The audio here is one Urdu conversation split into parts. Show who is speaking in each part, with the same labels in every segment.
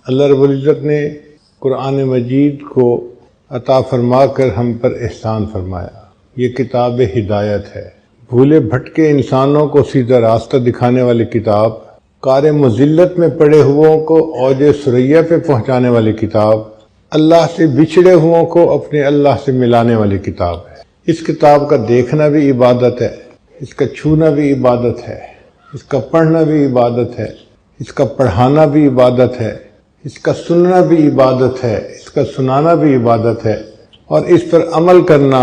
Speaker 1: اللہ رب العزت نے قرآن مجید کو عطا فرما کر ہم پر احسان فرمایا۔ یہ کتاب ہدایت ہے، بھولے بھٹکے انسانوں کو سیدھا راستہ دکھانے والی کتاب، کار مذلت میں پڑے ہوئوں کو اوج ثریا پہ پہنچانے والی کتاب، اللہ سے بچھڑے ہوئوں کو اپنے اللہ سے ملانے والی کتاب ہے۔ اس کتاب کا دیکھنا بھی عبادت ہے، اس کا چھونا بھی عبادت ہے، اس کا پڑھنا بھی عبادت ہے، اس کا پڑھانا بھی عبادت ہے، اس کا سننا بھی عبادت ہے، اس کا سنانا بھی عبادت ہے، اور اس پر عمل کرنا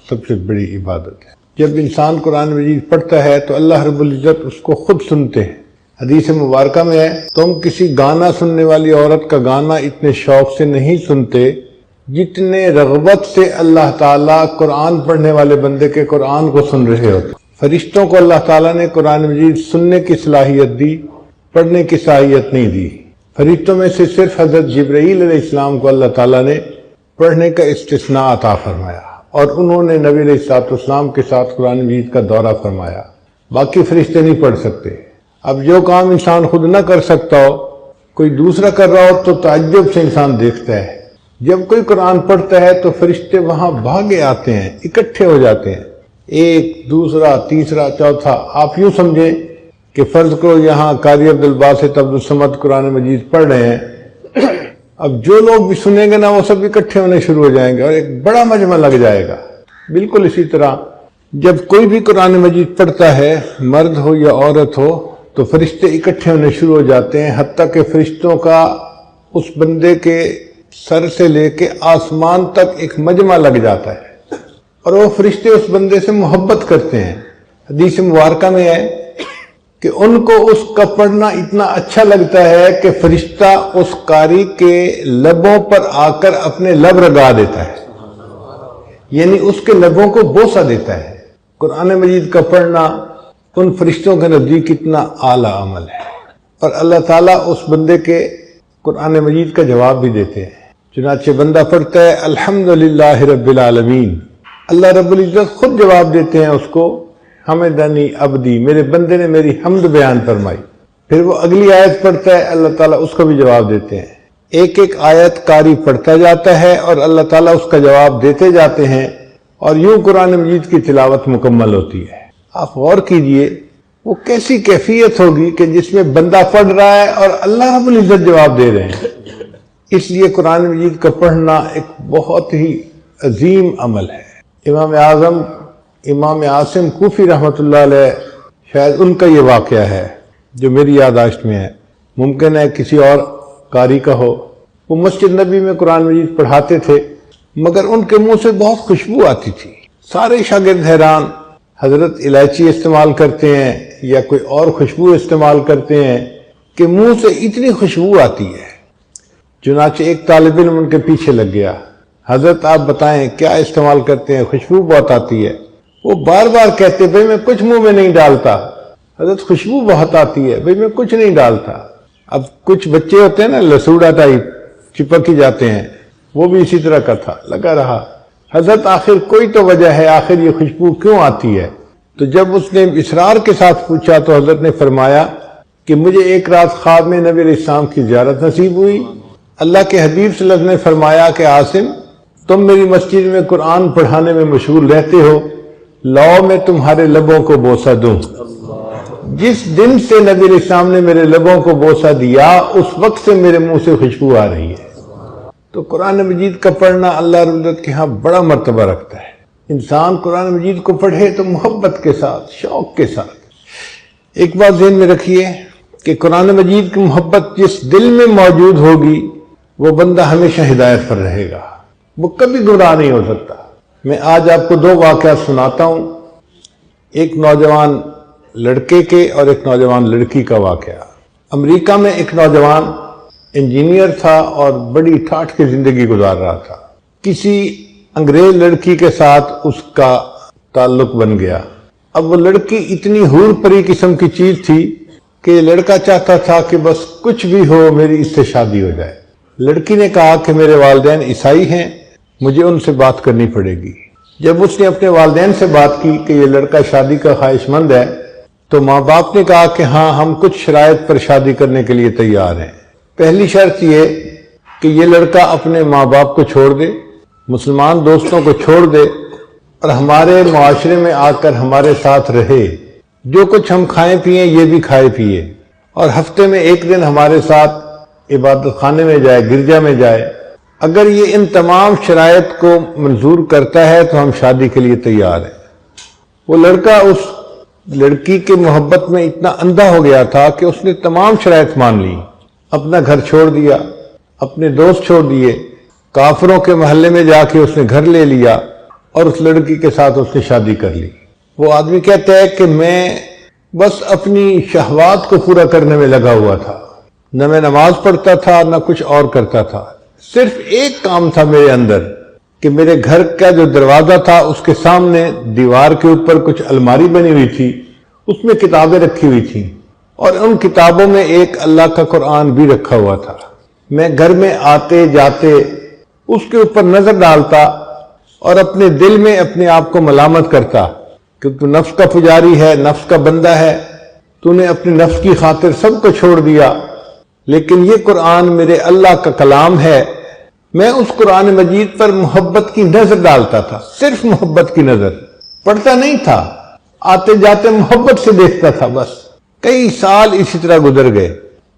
Speaker 1: سب سے بڑی عبادت ہے۔ جب انسان قرآن مجید پڑھتا ہے تو اللہ رب العزت اس کو خود سنتے ہیں۔ حدیث مبارکہ میں ہے، تم کسی گانا سننے والی عورت کا گانا اتنے شوق سے نہیں سنتے جتنے رغبت سے اللہ تعالیٰ قرآن پڑھنے والے بندے کے قرآن کو سن رہے ہوتے۔ فرشتوں کو اللہ تعالیٰ نے قرآن مجید سننے کی صلاحیت دی، پڑھنے کی صلاحیت نہیں دی۔ فرشتوں میں سے صرف حضرت جبرائیل علیہ السلام کو اللہ تعالیٰ نے پڑھنے کا استثناء عطا فرمایا، اور انہوں نے نبی علیہ السلام کے ساتھ قرآن مجید کا دورہ فرمایا۔ باقی فرشتے نہیں پڑھ سکتے۔ اب جو کام انسان خود نہ کر سکتا ہو، کوئی دوسرا کر رہا ہو تو تعجب سے انسان دیکھتا ہے۔ جب کوئی قرآن پڑھتا ہے تو فرشتے وہاں بھاگے آتے ہیں، اکٹھے ہو جاتے ہیں، ایک دوسرا تیسرا چوتھا۔ آپ یوں سمجھیں کہ فرض کرو یہاں قاری عبدالباسط عبدالصمد قرآن مجید پڑھ رہے ہیں، اب جو لوگ بھی سنیں گے نا وہ سب اکٹھے ہونے شروع ہو جائیں گے اور ایک بڑا مجمع لگ جائے گا۔ بالکل اسی طرح جب کوئی بھی قرآن مجید پڑھتا ہے، مرد ہو یا عورت ہو، تو فرشتے اکٹھے ہونے شروع ہو جاتے ہیں، حتیٰ کہ فرشتوں کا اس بندے کے سر سے لے کے آسمان تک ایک مجمع لگ جاتا ہے، اور وہ فرشتے اس بندے سے محبت کرتے ہیں۔ حدیث مبارکہ میں ہے کہ ان کو اس کا پڑھنا اتنا اچھا لگتا ہے کہ فرشتہ اس قاری کے لبوں پر آ کر اپنے لب رگا دیتا ہے، یعنی اس کے لبوں کو بوسہ دیتا ہے۔ قرآن مجید کا پڑھنا ان فرشتوں کے نزدیک اتنا اعلیٰ عمل ہے، اور اللہ تعالیٰ اس بندے کے قرآن مجید کا جواب بھی دیتے ہیں۔ چنانچہ بندہ پڑھتا ہے الحمدللہ رب العالمین، اللہ رب العزت خود جواب دیتے ہیں اس کو، حمدنی عبدی، میرے بندے نے میری حمد بیان فرمائی۔ پھر وہ اگلی آیت پڑھتا ہے، اللہ تعالیٰ اس کو بھی جواب دیتے ہیں۔ ایک ایک آیت قاری پڑھتا جاتا ہے اور اللہ تعالیٰ اس کا جواب دیتے جاتے ہیں، اور یوں قرآن مجید کی تلاوت مکمل ہوتی ہے۔ آپ غور کیجئے وہ کیسی کیفیت ہوگی کہ جس میں بندہ پڑھ رہا ہے اور اللہ رب العزت جواب دے رہے ہیں۔ اس لیے قرآن مجید کا پڑھنا ایک بہت ہی عظیم عمل ہے۔ امام اعظم امام عاصم کوفی رحمۃ اللہ علیہ، شاید ان کا یہ واقعہ ہے جو میری یادداشت میں ہے، ممکن ہے کسی اور قاری کا ہو۔ وہ مسجد نبی میں قرآن مجید پڑھاتے تھے، مگر ان کے منہ سے بہت خوشبو آتی تھی۔ سارے شاگرد حیران، حضرت الائچی استعمال کرتے ہیں یا کوئی اور خوشبو استعمال کرتے ہیں کہ منہ سے اتنی خوشبو آتی ہے۔ چنانچہ ایک طالب علم ان کے پیچھے لگ گیا، حضرت آپ بتائیں کیا استعمال کرتے ہیں، خوشبو بہت آتی ہے۔ وہ بار بار کہتے بھئی میں کچھ منہ میں نہیں ڈالتا، حضرت خوشبو بہت آتی ہے، بھئی میں کچھ نہیں ڈالتا۔ اب کچھ بچے ہوتے ہیں نا لسوڑا ٹائپ، چپک ہی جاتے ہیں، وہ بھی اسی طرح کا تھا، لگا رہا۔ حضرت آخر کوئی تو وجہ ہے، آخر یہ خوشبو کیوں آتی ہے؟ تو جب اس نے اصرار کے ساتھ پوچھا تو حضرت نے فرمایا کہ مجھے ایک رات خواب میں نبی علیہ السلام کی زیارت نصیب ہوئی۔ اللہ کے حبیب صلی اللہ علیہ وسلم نے فرمایا کہ عاصم، تم میری مسجد میں قرآن پڑھانے میں مشغول رہتے ہو، لاؤ میں تمہارے لبوں کو بوسہ دوں۔ جس دن سے نبی علیہ السلام نے میرے لبوں کو بوسہ دیا، اس وقت سے میرے منہ سے خوشبو آ رہی ہے۔ تو قرآن مجید کا پڑھنا اللہ رب العزت کے ہاں بڑا مرتبہ رکھتا ہے۔ انسان قرآن مجید کو پڑھے تو محبت کے ساتھ، شوق کے ساتھ۔ ایک بات ذہن میں رکھیے کہ قرآن مجید کی محبت جس دل میں موجود ہوگی وہ بندہ ہمیشہ ہدایت پر رہے گا، وہ کبھی گمراہ نہیں ہو سکتا۔ میں آج آپ کو دو واقعات سناتا ہوں، ایک نوجوان لڑکے کے اور ایک نوجوان لڑکی کا واقعہ۔ امریکہ میں ایک نوجوان انجینئر تھا اور بڑی ٹھاٹھ کی زندگی گزار رہا تھا۔ کسی انگریز لڑکی کے ساتھ اس کا تعلق بن گیا۔ اب وہ لڑکی اتنی حور پری قسم کی چیز تھی کہ لڑکا چاہتا تھا کہ بس کچھ بھی ہو میری اس سے شادی ہو جائے۔ لڑکی نے کہا کہ میرے والدین عیسائی ہیں، مجھے ان سے بات کرنی پڑے گی۔ جب اس نے اپنے والدین سے بات کی کہ یہ لڑکا شادی کا خواہش مند ہے، تو ماں باپ نے کہا کہ ہاں ہم کچھ شرائط پر شادی کرنے کے لیے تیار ہیں۔ پہلی شرط یہ کہ یہ لڑکا اپنے ماں باپ کو چھوڑ دے، مسلمان دوستوں کو چھوڑ دے اور ہمارے معاشرے میں آ کر ہمارے ساتھ رہے، جو کچھ ہم کھائیں پیئیں یہ بھی کھائے پیئے، اور ہفتے میں ایک دن ہمارے ساتھ عبادت خانے میں جائے، گرجا میں جائے۔ اگر یہ ان تمام شرائط کو منظور کرتا ہے تو ہم شادی کے لیے تیار ہیں۔ وہ لڑکا اس لڑکی کے محبت میں اتنا اندھا ہو گیا تھا کہ اس نے تمام شرائط مان لی، اپنا گھر چھوڑ دیا، اپنے دوست چھوڑ دیے، کافروں کے محلے میں جا کے اس نے گھر لے لیا اور اس لڑکی کے ساتھ اس نے شادی کر لی۔ وہ آدمی کہتا ہے کہ میں بس اپنی شہوات کو پورا کرنے میں لگا ہوا تھا، نہ میں نماز پڑھتا تھا نہ کچھ اور کرتا تھا، صرف ایک کام تھا میرے اندر کہ میرے گھر کا جو دروازہ تھا اس کے سامنے دیوار کے اوپر کچھ الماری بنی ہوئی تھی، اس میں کتابیں رکھی ہوئی تھیں، اور ان کتابوں میں ایک اللہ کا قرآن بھی رکھا ہوا تھا۔ میں گھر میں آتے جاتے اس کے اوپر نظر ڈالتا اور اپنے دل میں اپنے آپ کو ملامت کرتا کہ تو نفس کا پجاری ہے، نفس کا بندہ ہے، تو نے اپنے نفس کی خاطر سب کو چھوڑ دیا، لیکن یہ قرآن میرے اللہ کا کلام ہے۔ میں اس قرآن مجید پر محبت کی نظر ڈالتا تھا، صرف محبت کی نظر، پڑھتا نہیں تھا، آتے جاتے محبت سے دیکھتا تھا۔ بس کئی سال اسی طرح گزر گئے۔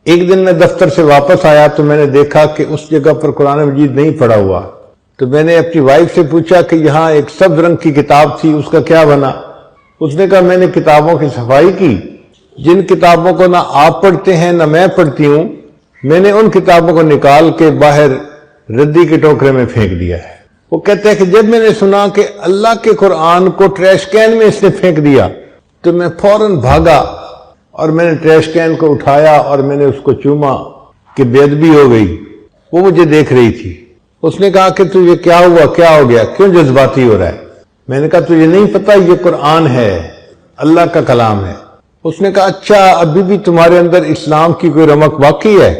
Speaker 1: ایک دن میں دفتر سے واپس آیا تو میں نے دیکھا کہ اس جگہ پر قرآن مجید نہیں پڑھا ہوا، تو میں نے اپنی وائف سے پوچھا کہ یہاں ایک سبز رنگ کی کتاب تھی، اس کا کیا بنا؟ اس نے کہا میں نے کتابوں کی صفائی کی، جن کتابوں کو نہ آپ پڑھتے ہیں نہ میں پڑھتی ہوں، میں نے ان کتابوں کو نکال کے باہر ردی کے ٹوکرے میں پھینک دیا ہے۔ وہ کہتے ہیں کہ جب میں نے سنا کہ اللہ کے قرآن کو ٹریش کین میں اس نے پھینک دیا تو میں فوراً بھاگا اور میں نے ٹریش کین کو اٹھایا اور میں نے اس کو چوما کہ بے ادبی ہو گئی۔ وہ مجھے دیکھ رہی تھی۔ اس نے کہا کہ تجھے کیا ہوا، کیا ہو گیا، کیوں جذباتی ہو رہا ہے؟ میں نے کہا تجھے نہیں پتا یہ قرآن ہے، اللہ کا کلام ہے۔ اس نے کہا اچھا ابھی بھی تمہارے اندر اسلام کی کوئی رمق باقی ہے؟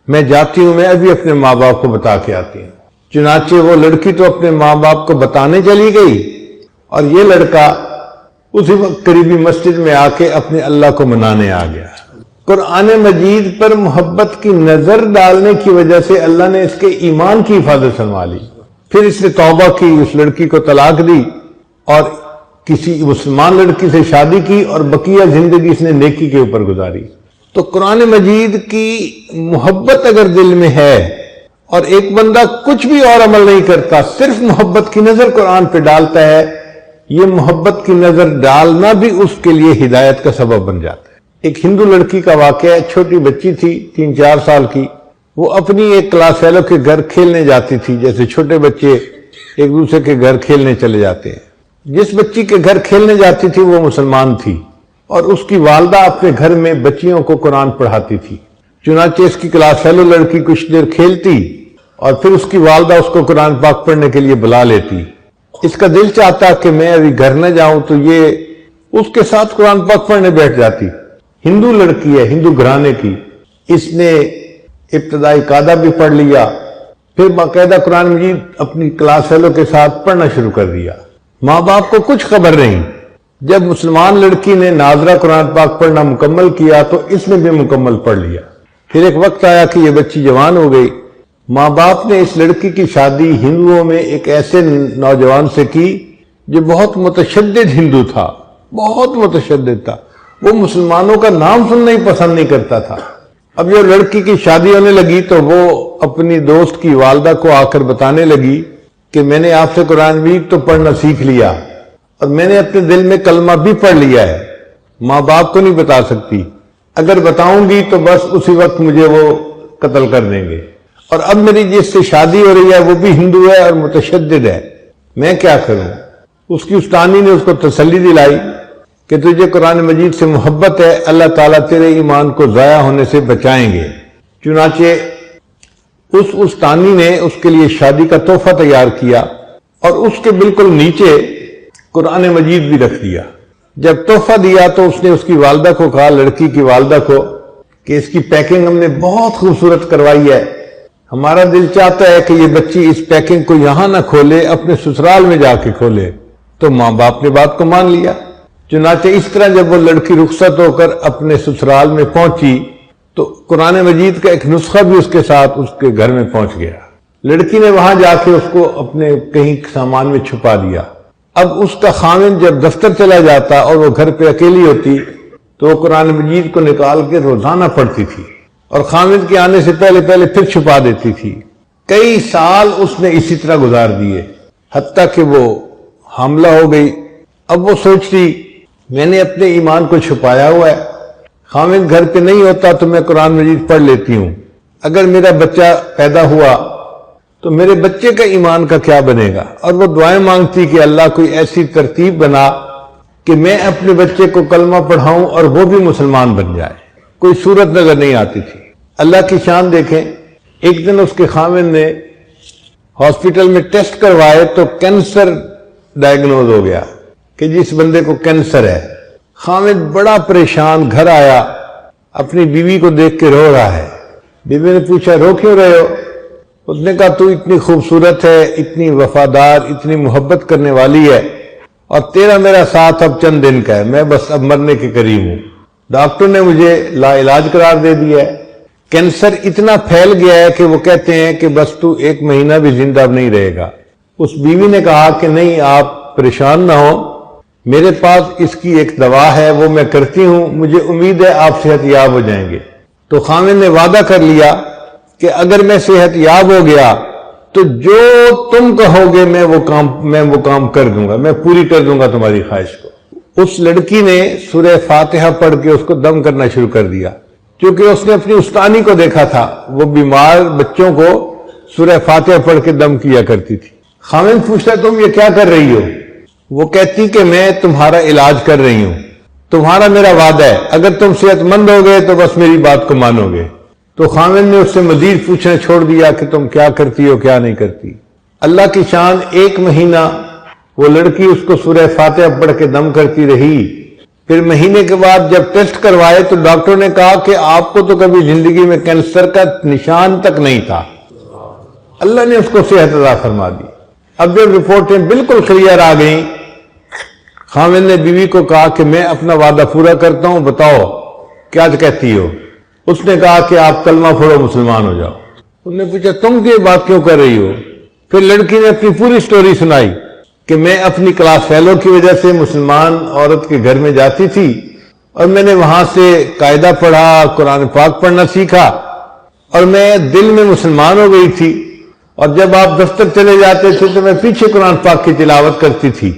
Speaker 1: میں جاتی ہوں، میں ابھی اپنے ماں باپ کو بتا کے آتی ہوں۔ چنانچہ وہ لڑکی تو اپنے ماں باپ کو بتانے چلی گئی اور یہ لڑکا اسی وقت قریبی مسجد میں آ کے اپنے اللہ کو منانے آ گیا۔ قرآن مجید پر محبت کی نظر ڈالنے کی وجہ سے اللہ نے اس کے ایمان کی حفاظت فرما لی۔ پھر اس نے توبہ کی، اس لڑکی کو طلاق دی اور کسی مسلمان لڑکی سے شادی کی اور بقیہ زندگی اس نے نیکی کے اوپر گزاری۔ تو قرآن مجید کی محبت اگر دل میں ہے اور ایک بندہ کچھ بھی اور عمل نہیں کرتا، صرف محبت کی نظر قرآن پہ ڈالتا ہے، یہ محبت کی نظر ڈالنا بھی اس کے لیے ہدایت کا سبب بن جاتا ہے۔ ایک ہندو لڑکی کا واقعہ، چھوٹی بچی تھی 3-4 سال کی، وہ اپنی ایک کلاس فیلو کے گھر کھیلنے جاتی تھی، جیسے چھوٹے بچے ایک دوسرے کے گھر کھیلنے چلے جاتے ہیں۔ جس بچی کے گھر کھیلنے جاتی تھی وہ مسلمان تھی اور اس کی والدہ اپنے گھر میں بچیوں کو قرآن پڑھاتی تھی۔ چنانچہ اس کی کلاس فیلو لڑکی کچھ دیر کھیلتی اور پھر اس کی والدہ اس کو قرآن پاک پڑھنے کے لیے بلا لیتی۔ اس کا دل چاہتا کہ میں ابھی گھر نہ جاؤں تو یہ اس کے ساتھ قرآن پاک پڑھنے بیٹھ جاتی۔ ہندو لڑکی ہے، ہندو گھرانے کی، اس نے ابتدائی قاعدہ بھی پڑھ لیا، پھر باقاعدہ قرآن مجید اپنی کلاس فیلو کے ساتھ پڑھنا شروع کر دیا۔ ماں باپ کو کچھ خبر نہیں۔ جب مسلمان لڑکی نے ناظرہ قرآن پاک پڑھنا مکمل کیا تو اس نے بھی مکمل پڑھ لیا۔ پھر ایک وقت آیا کہ یہ بچی جوان ہو گئی۔ ماں باپ نے اس لڑکی کی شادی ہندوؤں میں ایک ایسے نوجوان سے کی جو بہت متشدد ہندو تھا، بہت متشدد تھا، وہ مسلمانوں کا نام سننا ہی پسند نہیں کرتا تھا۔ اب جب لڑکی کی شادی ہونے لگی تو وہ اپنی دوست کی والدہ کو آ کر بتانے لگی کہ میں نے آپ سے قرآن مجید تو پڑھنا سیکھ لیا اور میں نے اپنے دل میں کلمہ بھی پڑھ لیا ہے، ماں باپ کو نہیں بتا سکتی، اگر بتاؤں گی تو بس اسی وقت مجھے وہ قتل کر دیں گے، اور اب میری جس سے شادی ہو رہی ہے وہ بھی ہندو ہے اور متشدد ہے، میں کیا کروں؟ اس کی استانی نے اس کو تسلی دلائی کہ تجھے قرآن مجید سے محبت ہے، اللہ تعالیٰ تیرے ایمان کو ضائع ہونے سے بچائیں گے۔ چنانچہ اس استانی نے اس کے لیے شادی کا تحفہ تیار کیا اور اس کے بالکل نیچے قرآن مجید بھی رکھ دیا۔ جب تحفہ دیا تو اس نے اس کی والدہ کو کہا، لڑکی کی والدہ کو، کہ اس کی پیکنگ ہم نے بہت خوبصورت کروائی ہے، ہمارا دل چاہتا ہے کہ یہ بچی اس پیکنگ کو یہاں نہ کھولے، اپنے سسرال میں جا کے کھولے۔ تو ماں باپ نے بات کو مان لیا۔ چنانچہ اس طرح جب وہ لڑکی رخصت ہو کر اپنے سسرال میں پہنچی تو قرآن مجید کا ایک نسخہ بھی اس کے ساتھ اس کے گھر میں پہنچ گیا۔ لڑکی نے وہاں جا کے اس کو اپنے کہیں سامان میں چھپا دیا۔ اب اس کا خاوند جب دفتر چلا جاتا اور وہ گھر پہ اکیلی ہوتی تو وہ قرآن مجید کو نکال کے روزانہ پڑھتی تھی اور خاوند کے آنے سے پہلے پھر چھپا دیتی تھی۔ کئی سال اس نے اسی طرح گزار دیے، حتیٰ کہ وہ حاملہ ہو گئی۔ اب وہ سوچتی میں نے اپنے ایمان کو چھپایا ہوا ہے، خاوند گھر پہ نہیں ہوتا تو میں قرآن مجید پڑھ لیتی ہوں، اگر میرا بچہ پیدا ہوا تو میرے بچے کا ایمان کا کیا بنے گا؟ اور وہ دعائیں مانگتی کہ اللہ کوئی ایسی ترتیب بنا کہ میں اپنے بچے کو کلمہ پڑھاؤں اور وہ بھی مسلمان بن جائے۔ کوئی صورت نظر نہیں آتی تھی۔ اللہ کی شان دیکھیں، ایک دن اس کے خاوند نے ہاسپٹل میں ٹیسٹ کروائے تو کینسر ڈائیگنوز ہو گیا کہ جس بندے کو کینسر ہے۔ خاوند بڑا پریشان گھر آیا، اپنی بیوی کو دیکھ کے رو رہا ہے۔ بیوی نے پوچھا رو کیوں رہے ہو؟ اس نے کہا تو اتنی خوبصورت ہے، اتنی وفادار، اتنی محبت کرنے والی ہے، اور تیرا میرا ساتھ اب چند دن کا ہے، میں بس اب مرنے کے قریب ہوں، ڈاکٹر نے مجھے لا علاج قرار دے دیا ہے، کینسر اتنا پھیل گیا ہے کہ وہ کہتے ہیں کہ بس تو 1 مہینہ بھی زندہ اب نہیں رہے گا۔ اس بیوی نے کہا کہ نہیں آپ پریشان نہ ہو، میرے پاس اس کی ایک دوا ہے، وہ میں کرتی ہوں، مجھے امید ہے آپ صحت یاب ہو جائیں گے۔ تو خاوند نے وعدہ کر لیا کہ اگر میں صحت یاب ہو گیا تو جو تم کہو گے میں وہ کام کر دوں گا، میں پوری کر دوں گا تمہاری خواہش کو۔ اس لڑکی نے سورہ فاتحہ پڑھ کے اس کو دم کرنا شروع کر دیا، کیونکہ اس نے اپنی استانی کو دیکھا تھا، وہ بیمار بچوں کو سورہ فاتحہ پڑھ کے دم کیا کرتی تھی۔ خاوند پوچھتا تم یہ کیا کر رہی ہو؟ وہ کہتی کہ میں تمہارا علاج کر رہی ہوں، تمہارا میرا وعدہ ہے اگر تم صحت مند ہو گئے تو بس میری بات کو مانو گے۔ تو خاوند نے اس سے مزید پوچھنا چھوڑ دیا کہ تم کیا کرتی ہو کیا نہیں کرتی۔ اللہ کی شان، 1 مہینہ وہ لڑکی اس کو سورہ فاتحہ پڑھ کے دم کرتی رہی۔ پھر مہینے کے بعد جب ٹیسٹ کروائے تو ڈاکٹر نے کہا کہ آپ کو تو کبھی زندگی میں کینسر کا نشان تک نہیں تھا، اللہ نے اس کو صحت عطا فرما دی۔ اب جب رپورٹیں بالکل کلیئر آ گئیں، خاوند نے بیوی کو کہا کہ میں اپنا وعدہ پورا کرتا ہوں، بتاؤ کیا کہتی ہو؟ اس نے کہا کہ آپ کلمہ پڑھو مسلمان ہو جاؤ۔ انہوں نے پوچھا تم یہ بات کیوں کر رہی ہو؟ پھر لڑکی نے اپنی پوری سٹوری سنائی کہ میں اپنی کلاس فیلو کی وجہ سے مسلمان عورت کے گھر میں جاتی تھی اور میں نے وہاں سے قاعدہ پڑھا، قرآن پاک پڑھنا سیکھا اور میں دل میں مسلمان ہو گئی تھی، اور جب آپ دفتر چلے جاتے تھے تو میں پیچھے قرآن پاک کی تلاوت کرتی تھی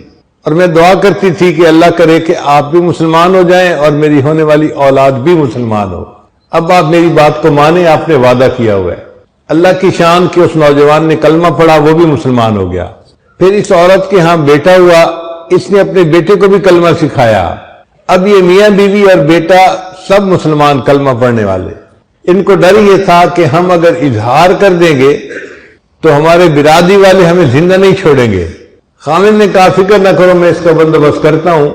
Speaker 1: اور میں دعا کرتی تھی کہ اللہ کرے کہ آپ بھی مسلمان ہو جائیں اور میری ہونے والی اولاد بھی مسلمان ہو۔ اب آپ میری بات کو مانیں، آپ نے وعدہ کیا ہوا ہے۔ اللہ کی شان کہ اس نوجوان نے کلمہ پڑھا، وہ بھی مسلمان ہو گیا۔ پھر اس عورت کے ہاں بیٹا ہوا، اس نے اپنے بیٹے کو بھی کلمہ سکھایا۔ اب یہ میاں بیوی اور بیٹا سب مسلمان کلمہ پڑھنے والے۔ ان کو ڈر یہ تھا کہ ہم اگر اظہار کر دیں گے تو ہمارے برادری والے ہمیں زندہ نہیں چھوڑیں گے۔ خاوند نے کہا فکر نہ کرو، میں اس کا بندوبست کرتا ہوں۔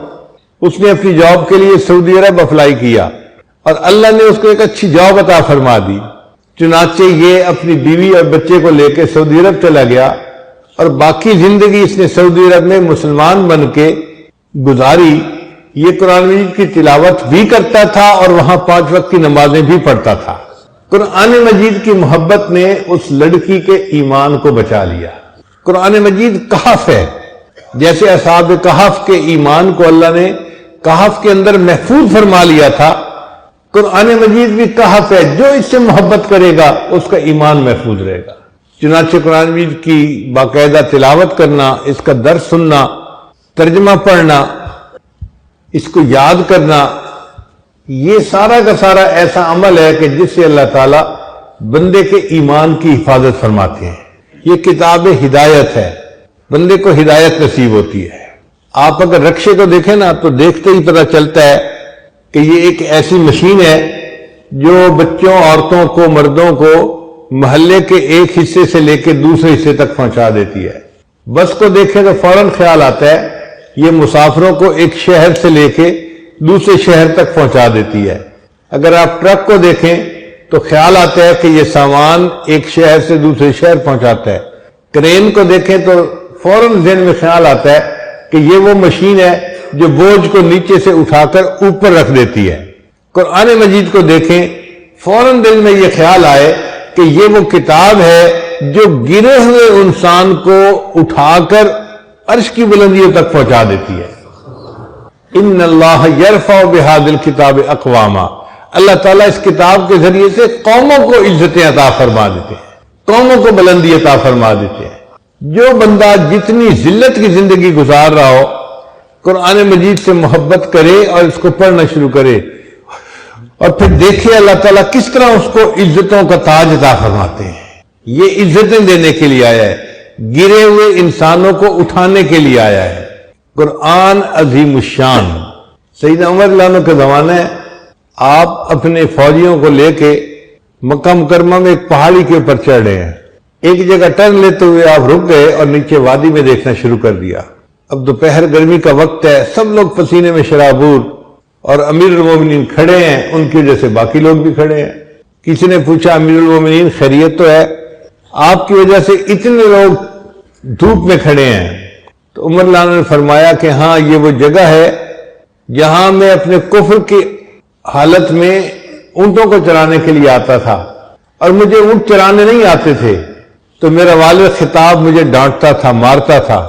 Speaker 1: اس نے اپنی جاب کے لیے سعودی عرب اپلائی کیا اور اللہ نے اس کو ایک اچھی جاب عطا فرما دی۔ چنانچہ یہ اپنی بیوی اور بچے کو لے کے سعودی عرب چلا گیا اور باقی زندگی اس نے سعودی عرب میں مسلمان بن کے گزاری۔ یہ قرآن مجید کی تلاوت بھی کرتا تھا اور وہاں 5 وقت کی نمازیں بھی پڑھتا تھا۔ قرآن مجید کی محبت نے اس لڑکی کے ایمان کو بچا لیا۔ قرآن مجید کہف ہے، جیسے اصحاب کہف کے ایمان کو اللہ نے کہف کے اندر محفوظ فرما لیا تھا، قرآن مجید بھی کہف ہے، جو اس سے محبت کرے گا اس کا ایمان محفوظ رہے گا۔ چنانچہ قرآن مجید کی باقاعدہ تلاوت کرنا، اس کا درس سننا، ترجمہ پڑھنا، اس کو یاد کرنا، یہ سارا کا سارا ایسا عمل ہے کہ جس سے اللہ تعالیٰ بندے کے ایمان کی حفاظت فرماتے ہیں۔ یہ کتاب ہدایت ہے، بندے کو ہدایت نصیب ہوتی ہے۔ آپ اگر رکشے کو دیکھیں نا تو دیکھتے ہی پتہ چلتا ہے کہ یہ ایک ایسی مشین ہے جو بچوں، عورتوں کو، مردوں کو محلے کے ایک حصے سے لے کے دوسرے حصے تک پہنچا دیتی ہے۔ بس کو دیکھیں تو فوراً خیال آتا ہے یہ مسافروں کو ایک شہر سے لے کے دوسرے شہر تک پہنچا دیتی ہے۔ اگر آپ ٹرک کو دیکھیں تو خیال آتا ہے کہ یہ سامان ایک شہر سے دوسرے شہر پہنچاتا ہے۔ کرین کو دیکھیں تو فوراً ذہن میں خیال آتا ہے کہ یہ وہ مشین ہے جو بوجھ کو نیچے سے اٹھا کر اوپر رکھ دیتی ہے۔ قرآن مجید کو دیکھیں، فوراً دل میں یہ خیال آئے کہ یہ وہ کتاب ہے جو گرے ہوئے انسان کو اٹھا کر عرش کی بلندیوں تک پہنچا دیتی ہے. ان اللہ یرفع بہذا الکتاب اقواما، اللہ تعالیٰ اس کتاب کے ذریعے سے قوموں کو عزتیں عطا فرما دیتے ہیں، قوموں کو بلندی عطا فرما دیتے ہیں. جو بندہ جتنی ذلت کی زندگی گزار رہا ہو، قرآن مجید سے محبت کرے اور اس کو پڑھنا شروع کرے اور پھر دیکھے اللہ تعالیٰ کس طرح اس کو عزتوں کا تاج عطا فرماتے ہیں. یہ عزتیں دینے کے لیے آیا ہے، گرے ہوئے انسانوں کو اٹھانے کے لیے آیا ہے. قرآن عظیم الشان. سیدنا عمر رضی اللہ عنہ کے زمانے آپ اپنے فوجیوں کو لے کے مکہ مکرمہ میں ایک پہاڑی کے اوپر چڑھ رہے ہیں. ایک جگہ ٹرن لیتے ہوئے آپ رک گئے اور نیچے وادی میں دیکھنا شروع کر دیا. اب دوپہر گرمی کا وقت ہے، سب لوگ پسینے میں شرابور، اور امیر المومنین کھڑے ہیں، ان کی وجہ سے باقی لوگ بھی کھڑے ہیں. کسی نے پوچھا امیر المومنین خیریت تو ہے؟ آپ کی وجہ سے اتنے لوگ دھوپ میں کھڑے ہیں. تو عمر رضی اللہ عنہ نے فرمایا کہ ہاں یہ وہ جگہ ہے جہاں میں اپنے کفر کی حالت میں اونٹوں کو چرانے کے لیے آتا تھا اور مجھے اونٹ چرانے نہیں آتے تھے، تو میرا والد خطاب مجھے ڈانٹتا تھا، مارتا تھا،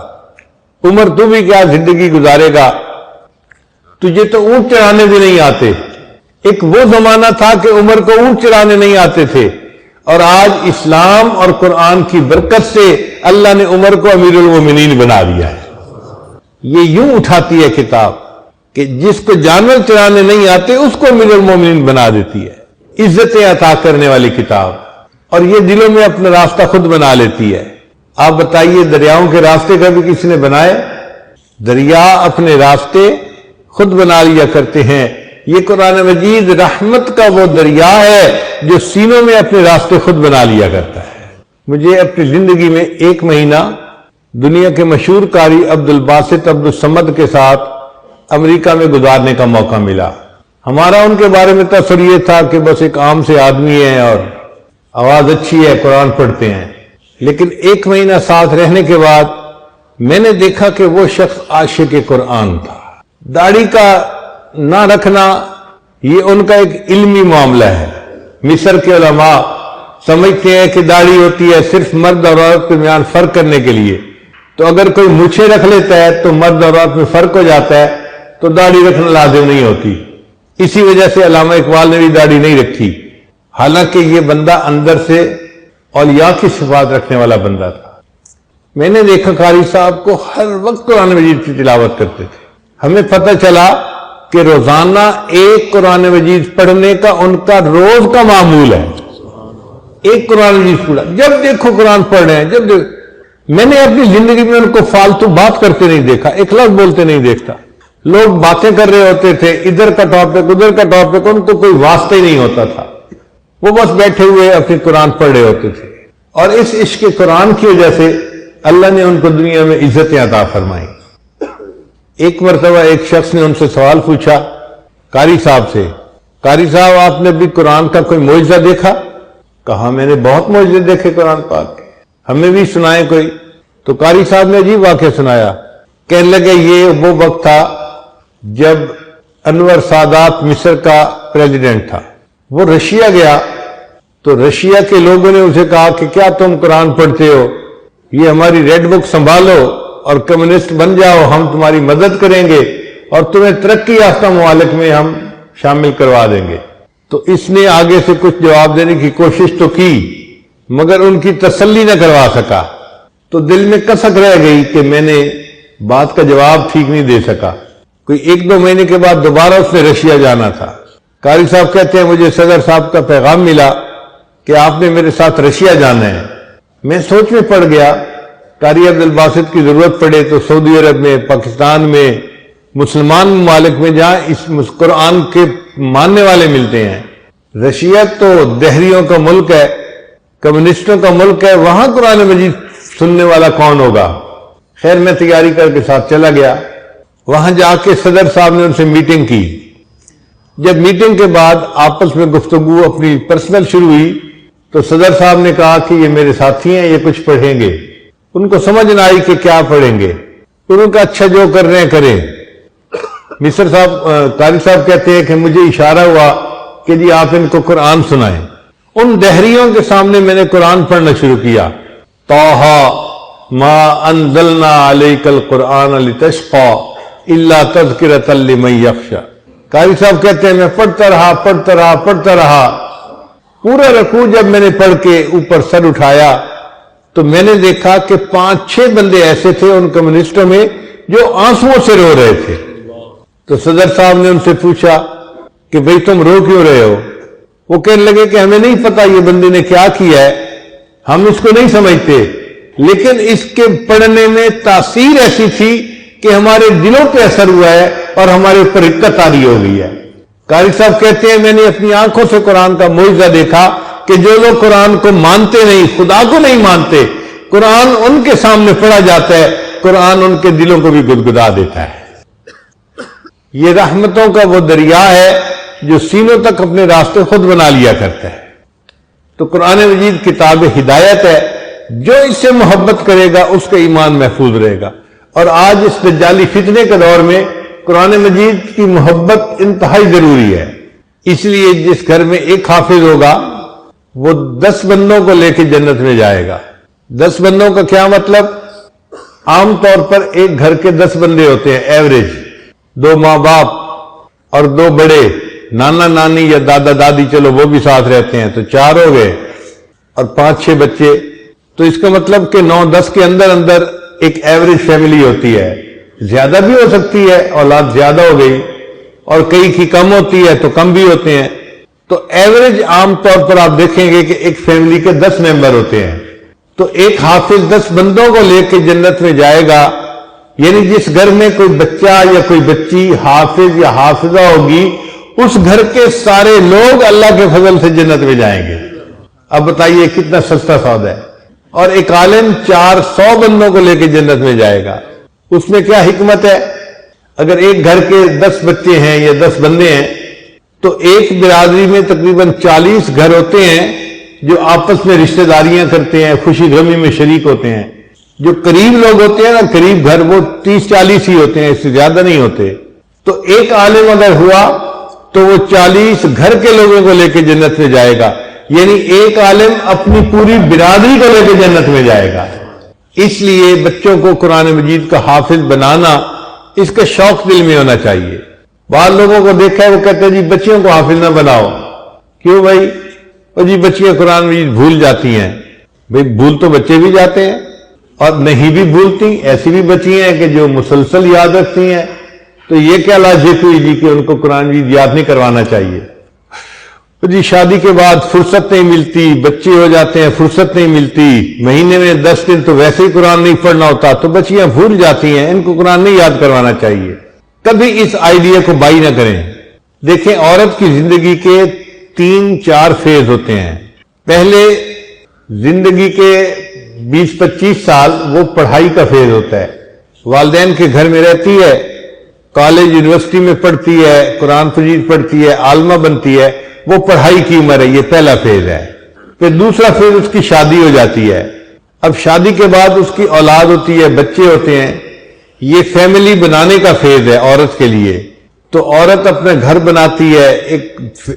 Speaker 1: عمر تو بھی کیا زندگی گزارے گا، تجھے تو اونٹ چرانے بھی نہیں آتے. ایک وہ زمانہ تھا کہ عمر کو اونٹ چرانے نہیں آتے تھے، اور آج اسلام اور قرآن کی برکت سے اللہ نے عمر کو امیر المومنین بنا دیا ہے. یہ یوں اٹھاتی ہے کتاب کہ جس کو جانور چرانے نہیں آتے اس کو امیر المومنین بنا دیتی ہے. عزتیں عطا کرنے والی کتاب، اور یہ دلوں میں اپنا راستہ خود بنا لیتی ہے. آپ بتائیے دریاؤں کے راستے کبھی کسی نے بنائے؟ دریا اپنے راستے خود بنا لیا کرتے ہیں. یہ قرآن مجید رحمت کا وہ دریا ہے جو سینوں میں اپنے راستے خود بنا لیا کرتا ہے. مجھے اپنی زندگی میں ایک مہینہ دنیا کے مشہور قاری عبد الباسط عبد الصمد کے ساتھ امریکہ میں گزارنے کا موقع ملا. ہمارا ان کے بارے میں تصور یہ تھا کہ بس ایک عام سے آدمی ہے اور آواز اچھی ہے، قرآن پڑھتے ہیں. لیکن ایک مہینہ ساتھ رہنے کے بعد میں نے دیکھا کہ وہ شخص عاشق قرآن تھا. داڑھی کا نہ رکھنا یہ ان کا ایک علمی معاملہ ہے. مصر کے علماء سمجھتے ہیں کہ داڑھی ہوتی ہے صرف مرد اور عورت کے درمیان فرق کرنے کے لیے، تو اگر کوئی مونچھیں رکھ لیتا ہے تو مرد اور عورت میں فرق ہو جاتا ہے، تو داڑھی رکھنا لازم نہیں ہوتی. اسی وجہ سے علامہ اقبال نے بھی داڑھی نہیں رکھی، حالانکہ یہ بندہ اندر سے اولیاء کی صفات رکھنے والا بندہ تھا. میں نے دیکھا قاری صاحب کو ہر وقت قرآن مجید کی تلاوت کرتے تھے. ہمیں پتہ چلا کہ روزانہ ایک قرآن مجید پڑھنے کا ان کا روز کا معمول ہے. ایک قرآن مجید پڑھا، جب دیکھو قرآن پڑھ رہے ہیں. میں نے اپنی زندگی میں ان کو فالتو بات کرتے نہیں دیکھا، ایک لفظ بولتے نہیں دیکھتا. لوگ باتیں کر رہے ہوتے تھے، ادھر کا ٹاپک ادھر کا ٹاپک، ان کو کوئی واسطہ ہی نہیں ہوتا تھا. وہ بس بیٹھے ہوئے اپنی قرآن پڑھ رہے ہوتے تھے. اور اس عشق قرآن کی وجہ سے اللہ نے ان کو دنیا میں عزتیں عطا فرمائی. ایک مرتبہ ایک شخص نے ان سے سوال پوچھا قاری صاحب سے، قاری صاحب آپ نے بھی قرآن کا کوئی معجزہ دیکھا؟ کہا میں نے بہت معجزے دیکھے قرآن پاک کے، ہمیں بھی سنائے کوئی. تو قاری صاحب نے عجیب واقعہ سنایا. کہنے لگے یہ وہ وقت تھا جب انور سادات مصر کا پریزیڈنٹ تھا. وہ رشیا گیا تو رشیا کے لوگوں نے اسے کہا کہ کیا تم قرآن پڑھتے ہو، یہ ہماری ریڈ بک سنبھالو اور کمیونسٹ بن جاؤ، ہم تمہاری مدد کریں گے اور تمہیں ترقی یافتہ ممالک میں ہم شامل کروا دیں گے. تو اس نے آگے سے کچھ جواب دینے کی کوشش تو کی مگر ان کی تسلی نہ کروا سکا. تو دل میں کسک رہ گئی کہ میں نے بات کا جواب ٹھیک نہیں دے سکا. کوئی ایک دو مہینے کے بعد دوبارہ اس نے رشیا جانا تھا. قاری صاحب کہتے ہیں مجھے صدر صاحب کا پیغام ملا کہ آپ نے میرے ساتھ رشیا جانا ہے. میں سوچ میں پڑ گیا، قاری عبد الباسط کی ضرورت پڑے تو سعودی عرب میں، پاکستان میں، مسلمان ممالک میں جہاں اس قرآن کے ماننے والے ملتے ہیں. رشیا تو دہریوں کا ملک ہے، کمیونسٹوں کا ملک ہے، وہاں قرآن مجید سننے والا کون ہوگا. خیر میں تیاری کر کے ساتھ چلا گیا. وہاں جا کے صدر صاحب نے ان سے میٹنگ کی. جب میٹنگ کے بعد آپس میں گفتگو اپنی پرسنل شروع ہوئی تو صدر صاحب نے کہا کہ یہ میرے ساتھی ہیں، یہ کچھ پڑھیں گے. ان کو سمجھ نہ آئی کہ کیا پڑھیں گے. انہوں کا اچھا جو کر رہے ہیں کریں. مصر صاحب قاری صاحب کہتے ہیں کہ مجھے اشارہ ہوا کہ جی آپ ان کو قرآن سنائیں۔ ان دہریوں کے سامنے میں نے قرآن پڑھنا شروع کیا، طٰہٰ ما انزلنا علیک القرآن لتشقی الا تذکرۃ لمن یخشی۔ قاری صاحب کہتے ہیں میں پڑھتا رہا، پورا رکوع جب میں نے پڑھ کے اوپر سر اٹھایا تو میں نے دیکھا کہ 5-6 بندے ایسے تھے ان کمیونسٹوں میں جو آنسوؤں سے رو رہے تھے۔ تو صدر صاحب نے ان سے پوچھا کہ بھئی تم رو کیوں رہے ہو؟ وہ کہنے لگے کہ ہمیں نہیں پتا یہ بندے نے کیا کیا ہے، ہم اس کو نہیں سمجھتے، لیکن اس کے پڑھنے میں تاثیر ایسی تھی کہ ہمارے دلوں پہ اثر ہوا ہے اور ہمارے اوپر رقت طاری ہو گئی ہے۔ قاری صاحب کہتے ہیں میں نے اپنی آنکھوں سے قرآن کا معجزہ دیکھا کہ جو لوگ قرآن کو مانتے نہیں، خدا کو نہیں مانتے، قرآن ان کے سامنے پڑھا جاتا ہے، قرآن ان کے دلوں کو بھی گدگدا دیتا ہے۔ یہ رحمتوں کا وہ دریا ہے جو سینوں تک اپنے راستے خود بنا لیا کرتا ہے۔ تو قرآن مجید کتاب ہدایت ہے، جو اس سے محبت کرے گا اس کا ایمان محفوظ رہے گا۔ اور آج اس دجالی فتنے کے دور میں قرآن مجید کی محبت انتہائی ضروری ہے۔ اس لیے جس گھر میں ایک حافظ ہوگا وہ 10 بندوں کو لے کے جنت میں جائے گا۔ 10 بندوں کا کیا مطلب؟ عام طور پر ایک گھر کے 10 بندے ہوتے ہیں ایوریج، 2 ماں باپ اور 2 بڑے، نانا نانی یا دادا دادی، چلو وہ بھی ساتھ رہتے ہیں تو 4 ہو گئے، اور 5-6 بچے۔ تو اس کا مطلب کہ 9-10 کے اندر ایک ایوریج فیملی ہوتی ہے۔ زیادہ بھی ہو سکتی ہے، اولاد زیادہ ہو گئی، اور کئی کی کم ہوتی ہے تو کم بھی ہوتے ہیں۔ تو ایوریج عام طور پر آپ دیکھیں گے کہ ایک فیملی کے 10 ممبر ہوتے ہیں۔ تو ایک حافظ 10 بندوں کو لے کے جنت میں جائے گا، یعنی جس گھر میں کوئی بچہ یا کوئی بچی حافظ یا حافظہ ہوگی، اس گھر کے سارے لوگ اللہ کے فضل سے جنت میں جائیں گے۔ اب بتائیے کتنا سستا سودا ہے۔ اور ایک عالم 400 بندوں کو لے کے جنت میں جائے گا، اس میں کیا حکمت ہے؟ اگر ایک گھر کے 10 بچے ہیں یا 10 بندے ہیں تو ایک برادری میں تقریباً 40 گھر ہوتے ہیں جو آپس میں رشتہ داریاں کرتے ہیں، خوشی غمی میں شریک ہوتے ہیں۔ جو قریب لوگ ہوتے ہیں نا، قریب گھر، وہ 30-40 ہی ہوتے ہیں، اس سے زیادہ نہیں ہوتے۔ تو ایک عالم اگر ہوا تو وہ 40 گھر کے لوگوں کو لے کے جنت میں جائے گا، یعنی ایک عالم اپنی پوری برادری کو لے کے جنت میں جائے گا۔ اس لیے بچوں کو قرآن مجید کا حافظ بنانا، اس کا شوق دل میں ہونا چاہیے۔ بعض لوگوں کو دیکھا ہے وہ کہتے ہیں جی بچیوں کو حافظ نہ بناؤ۔ کیوں بھائی؟ اور جی بچیاں قرآن مجید بھول جاتی ہیں۔ بھئی بھول تو بچے بھی جاتے ہیں اور نہیں بھی بھولتی، ایسی بھی بچیاں ہیں کہ جو مسلسل یاد رکھتی ہیں۔ تو یہ کیا لاجک ہوئی جی کہ ان کو قرآن مجید یاد نہیں کروانا چاہیے؟ جی شادی کے بعد فرصت نہیں ملتی، بچے ہو جاتے ہیں، فرصت نہیں ملتی، مہینے میں 10 دن تو ویسے ہی قرآن نہیں پڑھنا ہوتا، تو بچیاں بھول جاتی ہیں، ان کو قرآن نہیں یاد کروانا چاہیے۔ کبھی اس آئیڈیا کو بائی نہ کریں۔ دیکھیں عورت کی زندگی کے 3-4 فیز ہوتے ہیں۔ پہلے زندگی کے 20-25 سال وہ پڑھائی کا فیز ہوتا ہے، والدین کے گھر میں رہتی ہے، کالج یونیورسٹی میں پڑھتی ہے، قرآن مجید پڑھتی ہے، عالمہ بنتی ہے، وہ پڑھائی کی عمر ہے، یہ پہلا فیز ہے۔ پھر دوسرا فیز اس کی شادی ہو جاتی ہے۔ اب شادی کے بعد اس کی اولاد ہوتی ہے، بچے ہوتے ہیں، یہ فیملی بنانے کا فیز ہے عورت کے لیے۔ تو عورت اپنا گھر بناتی ہے،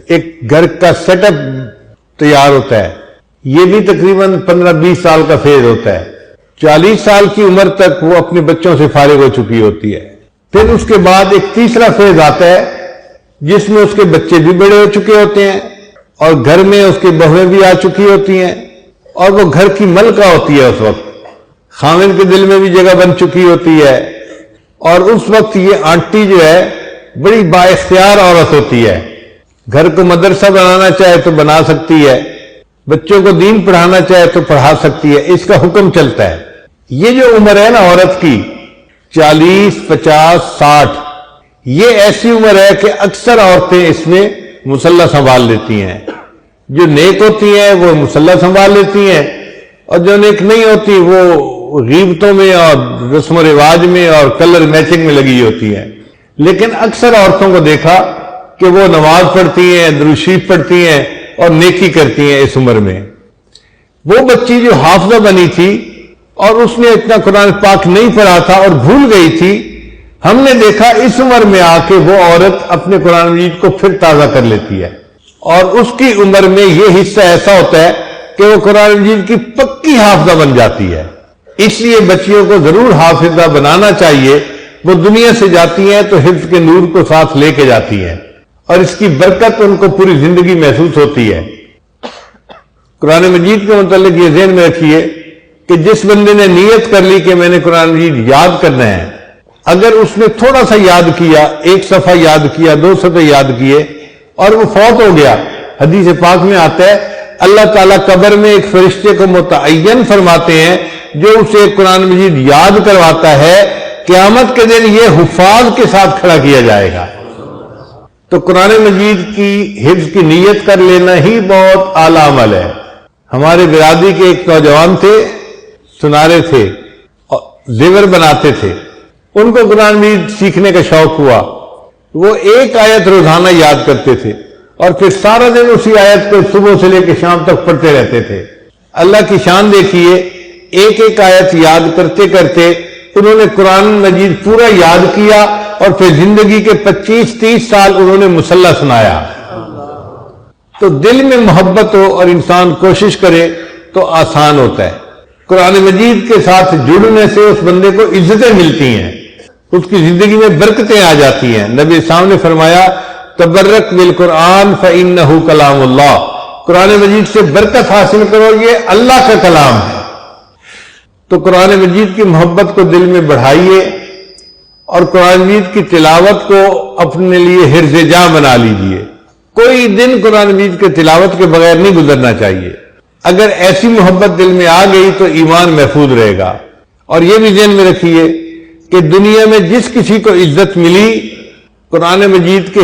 Speaker 1: ایک گھر کا سیٹ اپ تیار ہوتا ہے، یہ بھی تقریباً 15-20 سال کا فیز ہوتا ہے۔ 40 سال کی عمر تک وہ اپنے بچوں سے فارغ ہو چکی ہوتی ہے۔ پھر اس کے بعد ایک تیسرا فیز آتا ہے جس میں اس کے بچے بھی بڑے ہو چکے ہوتے ہیں اور گھر میں اس کے بہویں بھی آ چکی ہوتی ہیں، اور وہ گھر کی ملکہ ہوتی ہے۔ اس وقت خاوند کے دل میں بھی جگہ بن چکی ہوتی ہے، اور اس وقت یہ آنٹی جو ہے بڑی با اختیار عورت ہوتی ہے۔ گھر کو مدرسہ بنانا چاہے تو بنا سکتی ہے، بچوں کو دین پڑھانا چاہے تو پڑھا سکتی ہے، اس کا حکم چلتا ہے۔ یہ جو عمر ہے نا عورت کی 40, 50, 60، یہ ایسی عمر ہے کہ اکثر عورتیں اس میں مصلح سنبھال لیتی ہیں۔ جو نیک ہوتی ہیں وہ مصلح سنبھال لیتی ہیں، اور جو نیک نہیں ہوتی وہ غیبتوں میں اور رسم و رواج میں اور کلر میچنگ میں لگی ہوتی ہیں۔ لیکن اکثر عورتوں کو دیکھا کہ وہ نماز پڑھتی ہیں، درود شریف پڑھتی ہیں اور نیکی کرتی ہیں اس عمر میں۔ وہ بچی جو حافظہ بنی تھی اور اس نے اتنا قرآن پاک نہیں پڑھا تھا اور بھول گئی تھی، ہم نے دیکھا اس عمر میں آ کے وہ عورت اپنے قرآن مجید کو پھر تازہ کر لیتی ہے اور اس کی عمر میں یہ حصہ ایسا ہوتا ہے کہ وہ قرآن مجید کی پکی حافظہ بن جاتی ہے. اس لیے بچیوں کو ضرور حافظہ بنانا چاہیے. وہ دنیا سے جاتی ہیں تو حفظ کے نور کو ساتھ لے کے جاتی ہیں اور اس کی برکت ان کو پوری زندگی محسوس ہوتی ہے. قرآن مجید کے متعلق یہ ذہن میں رکھیے کہ جس بندے نے نیت کر لی کہ میں نے قرآن مجید یاد کرنا ہے، اگر اس نے تھوڑا سا یاد کیا، ایک صفحہ یاد کیا، 2 صفحے یاد کیے اور وہ فوت ہو گیا، حدیث پاک میں آتا ہے اللہ تعالیٰ قبر میں ایک فرشتے کو متعین فرماتے ہیں جو اسے قرآن مجید یاد کرواتا ہے. قیامت کے دن یہ حفاظ کے ساتھ کھڑا کیا جائے گا. تو قرآن مجید کی حفظ کی نیت کر لینا ہی بہت اعلیٰ عمل ہے. ہمارے برادری کے ایک نوجوان تھے، سنارے تھے، زیور بناتے تھے. ان کو قرآن مجید سیکھنے کا شوق ہوا. وہ ایک آیت روزانہ یاد کرتے تھے اور پھر سارا دن اسی آیت کو صبح سے لے کے شام تک پڑھتے رہتے تھے. اللہ کی شان دیکھیے، ایک ایک آیت یاد کرتے کرتے انہوں نے قرآن مجید پورا یاد کیا اور پھر زندگی کے 25-30 سال انہوں نے مصلی سنایا. تو دل میں محبت ہو اور انسان کوشش کرے تو آسان ہوتا ہے. قرآن مجید کے ساتھ جڑنے سے اس بندے کو عزتیں ملتی ہیں، اس کی زندگی میں برکتیں آ جاتی ہیں. نبی صاحب نے فرمایا تبرک بالقرآن فإنہ کلام اللہ. قرآن مجید سے برکت حاصل کرو، یہ اللہ کا کلام ہے. تو قرآن مجید کی محبت کو دل میں بڑھائیے اور قرآن مجید کی تلاوت کو اپنے لیے حرز جاں بنا لیجئے. کوئی دن قرآن مجید کے تلاوت کے بغیر نہیں گزرنا چاہیے. اگر ایسی محبت دل میں آ گئی تو ایمان محفوظ رہے گا. اور یہ بھی ذہن میں رکھیے کہ دنیا میں جس کسی کو عزت ملی قرآن مجید کے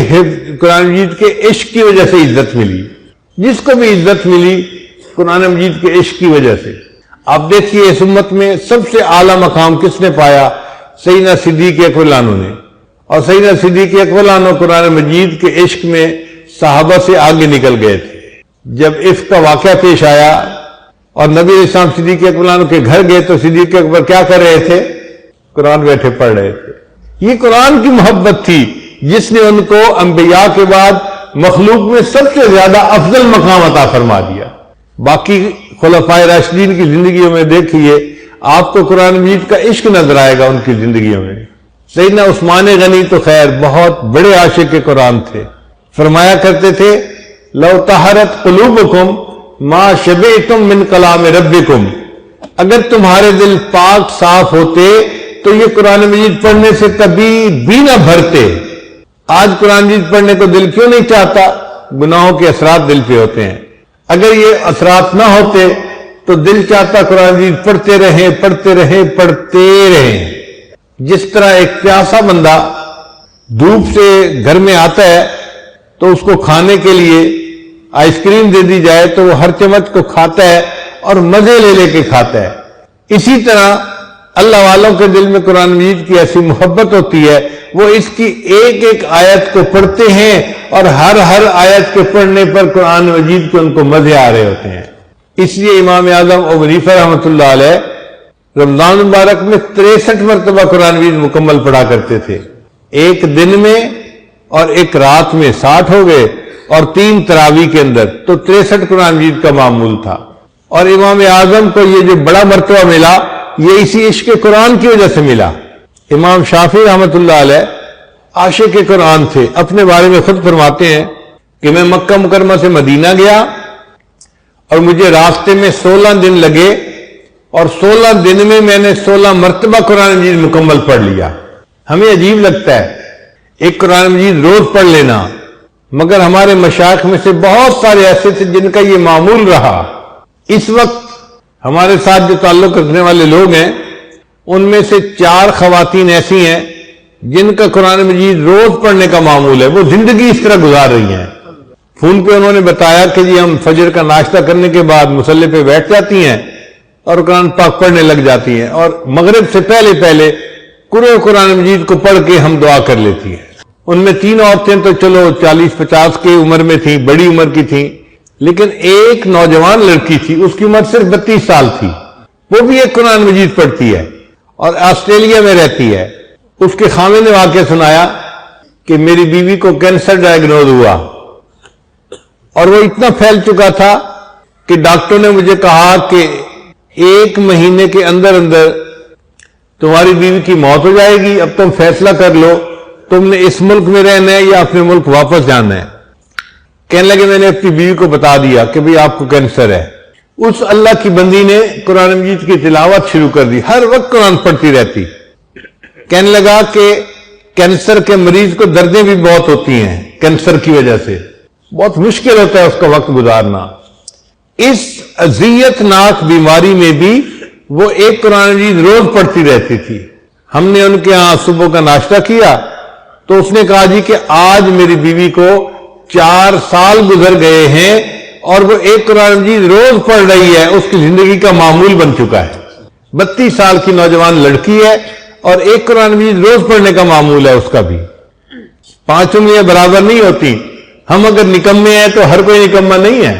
Speaker 1: عشق کی وجہ سے عزت ملی. جس کو بھی عزت ملی قرآن مجید کے عشق کی وجہ سے. آپ دیکھیے اس امت میں سب سے اعلیٰ مقام کس نے پایا؟ سیدنا صدیق اکبر عنہ نے. اور سیدنا صدیق اکبر عنہ قرآن مجید کے عشق میں صحابہ سے آگے نکل گئے تھے. جب عفق کا واقعہ پیش آیا اور نبی علیہ السلام صدیق اکبر عنہ کے گھر گئے تو صدیق اکبر کیا کر رہے تھے؟ قرآن بیٹھے پڑھ رہے تھے. یہ قرآن کی محبت تھی جس نے ان کو انبیاء کے بعد مخلوق میں سب سے زیادہ افضل مقام عطا فرما دیا. باقی خلفائے راشدین کی زندگیوں میں دیکھیے آپ کو قرآن مجید کا عشق نظر آئے گا ان کی زندگیوں میں. سیدنا عثمان غنی تو خیر بہت بڑے عاشق کے قرآن تھے. فرمایا کرتے تھے لو طہرت قلوبکم ما شبعتم من کلام ربکم. اگر تمہارے دل پاک صاف ہوتے تو یہ قرآن مجید پڑھنے سے کبھی بھی نہ بھرتے. آج قرآن مجید پڑھنے کو دل کیوں نہیں چاہتا؟ گناہوں کے اثرات دل پہ ہوتے ہیں. اگر یہ اثرات نہ ہوتے تو دل چاہتا قرآن مجید پڑھتے رہیں پڑھتے رہیں پڑھتے رہیں. جس طرح ایک پیاسا بندہ دھوپ سے گھر میں آتا ہے تو اس کو کھانے کے لیے آئس کریم دے دی جائے تو وہ ہر چمچ کو کھاتا ہے اور مزے لے لے کے کھاتا ہے. اسی طرح اللہ والوں کے دل میں قرآن مجید کی ایسی محبت ہوتی ہے وہ اس کی ایک ایک آیت کو پڑھتے ہیں اور ہر آیت کے پڑھنے پر قرآن مجید کے ان کو مزے آ رہے ہوتے ہیں. اس لیے امام اعظم ابو حنیفہ رحمۃ اللہ علیہ رمضان مبارک میں 63 مرتبہ قرآن مجید مکمل پڑھا کرتے تھے. ایک دن میں اور ایک رات میں 60 ہو گئے اور 3 تراویح کے اندر تو 63 قرآن مجید کا معمول تھا. اور امام اعظم کو یہ جو بڑا مرتبہ ملا یہ اسی عشق قرآن کی وجہ سے ملا. امام شافعی رحمۃ اللہ علیہ عاشق قرآن تھے. اپنے بارے میں خود فرماتے ہیں کہ میں مکہ مکرمہ سے مدینہ گیا اور مجھے راستے میں 16 دن لگے اور 16 دن میں نے 16 مرتبہ قرآن مجید مکمل پڑھ لیا. ہمیں عجیب لگتا ہے ایک قرآن مجید روز پڑھ لینا، مگر ہمارے مشائخ میں سے بہت سارے ایسے تھے جن کا یہ معمول رہا. اس وقت ہمارے ساتھ جو تعلق رکھنے والے لوگ ہیں ان میں سے 4 خواتین ایسی ہیں جن کا قرآن مجید روز پڑھنے کا معمول ہے. وہ زندگی اس طرح گزار رہی ہیں. فون پہ انہوں نے بتایا کہ جی ہم فجر کا ناشتہ کرنے کے بعد مصلی پہ بیٹھ جاتی ہیں اور قرآن پاک پڑھنے لگ جاتی ہیں اور مغرب سے پہلے قرآن مجید کو پڑھ کے ہم دعا کر لیتی ہیں. ان میں 3 عورتیں تو چلو 40-50 کی عمر میں تھیں، بڑی عمر کی تھیں، لیکن ایک نوجوان لڑکی تھی اس کی عمر صرف 32 سال تھی. وہ بھی ایک قرآن مجید پڑھتی ہے اور آسٹریلیا میں رہتی ہے. اس کے خاوند نے واقعہ سنایا کہ میری بیوی کو کینسر ڈائیگنوز ہوا اور وہ اتنا پھیل چکا تھا کہ ڈاکٹر نے مجھے کہا کہ 1 مہینے کے اندر اندر تمہاری بیوی کی موت ہو جائے گی، اب تم فیصلہ کر لو تم نے اس ملک میں رہنا ہے یا اپنے ملک واپس جانا ہے۔ کہنے لگے میں نے اپنی بیوی کو بتا دیا کہ بھئی آپ کو کینسر ہے۔ اس اللہ کی بندی نے قرآن مجید کی تلاوت شروع کر دی، ہر وقت قرآن پڑھتی رہتی۔ کہنے لگا کہ کینسر کے مریض کو دردیں بھی بہت ہوتی ہیں، کینسر کی وجہ سے بہت مشکل ہوتا ہے اس کا وقت گزارنا۔ اس اذیت ناک بیماری میں بھی وہ ایک قرآن مجید روز پڑھتی رہتی تھی۔ ہم نے ان کے ہاں صبح کا ناشتہ کیا تو اس نے کہا جی کہ آج میری بیوی کو 4 سال گزر گئے ہیں اور وہ ایک قرآن مجید روز پڑھ رہی ہے، اس کی زندگی کا معمول بن چکا ہے۔ 32 سال کی نوجوان لڑکی ہے اور ایک قرآن مجید روز پڑھنے کا معمول ہے اس کا بھی۔ 5 انگلیاں برابر نہیں ہوتی، ہم اگر نکمے ہیں تو ہر کوئی نکمہ نہیں ہے۔